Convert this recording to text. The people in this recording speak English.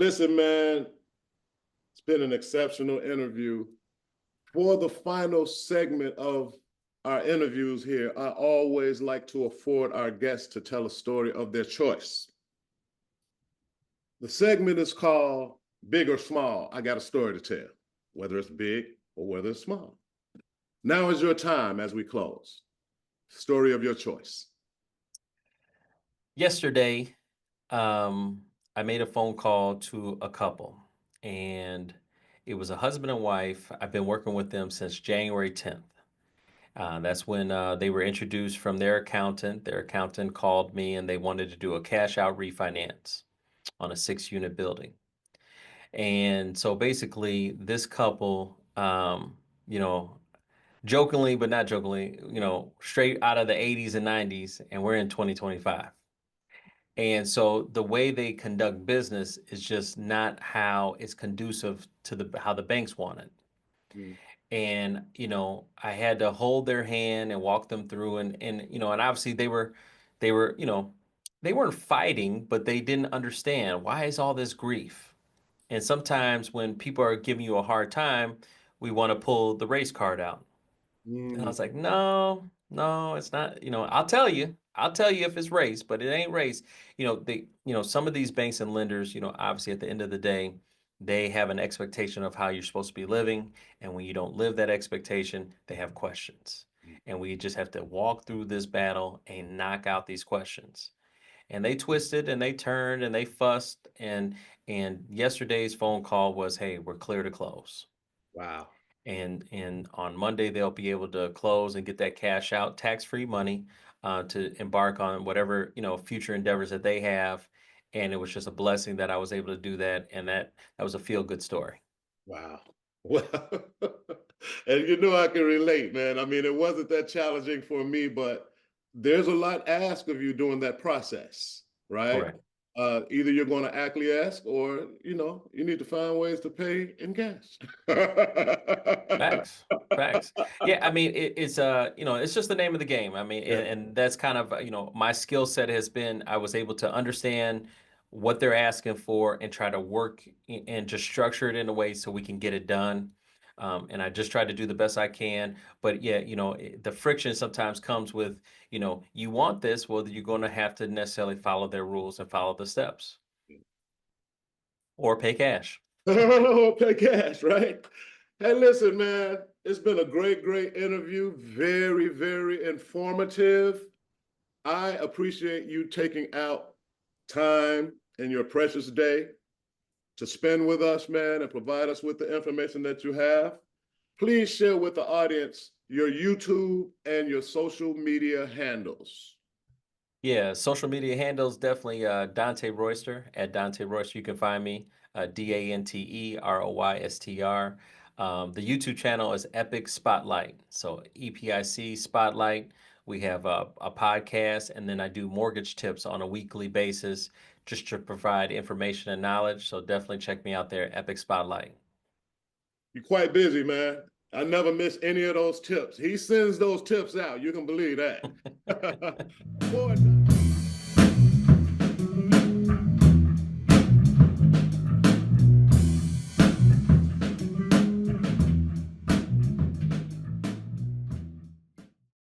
Listen, man, it's been an exceptional interview. For the final segment of our interviews here, I always like to afford our guests to tell a story of their choice. The segment is called Big or Small. I got a story to tell, whether it's big or whether it's small. Now is your time as we close. Story of your choice. Yesterday, I made a phone call to a couple, and it was a husband and wife. I've been working with them since January 10th. That's when they were introduced from their accountant. Their accountant called me and they wanted to do a cash out refinance on a 6 unit building. And so basically, this couple, you know, jokingly, but not jokingly, straight out of the 80s and 90s, and we're in 2025. And so the way they conduct business is just not how it's conducive to how the banks want it. Mm. And I had to hold their hand and walk them through, and obviously they were they weren't fighting, but they didn't understand why is all this grief. And sometimes when people are giving you a hard time, we want to pull the race card out. And I Mm. was like, no, no, it's not. I'll tell you if it's race, but it ain't race. Some of these banks and lenders, obviously at the end of the day, they have an expectation of how you're supposed to be living. And when you don't live that expectation, they have questions. And we just have to walk through this battle and knock out these questions. And they twisted and they turned and they fussed. And yesterday's phone call was, hey, we're clear to close. Wow. And on Monday they'll be able to close and get that cash out, tax-free money, to embark on whatever future endeavors that they have. And it was just a blessing that I was able to do that, and that was a feel-good story. Wow. Well, and you know I can relate, man. I mean, it wasn't that challenging for me, but there's a lot asked of you during that process, right? Correct. Either you're going to acquiesce or, you need to find ways to pay in cash. Facts. Facts. Yeah, I mean, it's just the name of the game. I mean, Yeah. and that's kind of, my skill set has been I was able to understand what they're asking for and try to work and just structure it in a way so we can get it done. And I just try to do the best I can. But yeah, the friction sometimes comes with, you want this, well, you're going to have to necessarily follow their rules and follow the steps or pay cash. Pay cash, right? Hey, listen, man, it's been a great, great interview. Very, very informative. I appreciate you taking out time in your precious day to spend with us, man, and provide us with the information that you have. Please share with the audience your YouTube and your social media handles. Yeah, social media handles definitely Dante Royster at Dante Royster. You can find me DanteRoyster. The YouTube channel is Epic Spotlight. So EPIC Spotlight. We have a podcast, and then I do mortgage tips on a weekly basis just to provide information and knowledge. So definitely check me out there, Epic Spotlight. You're quite busy, man. I never miss any of those tips. He sends those tips out. You can believe that. Boy,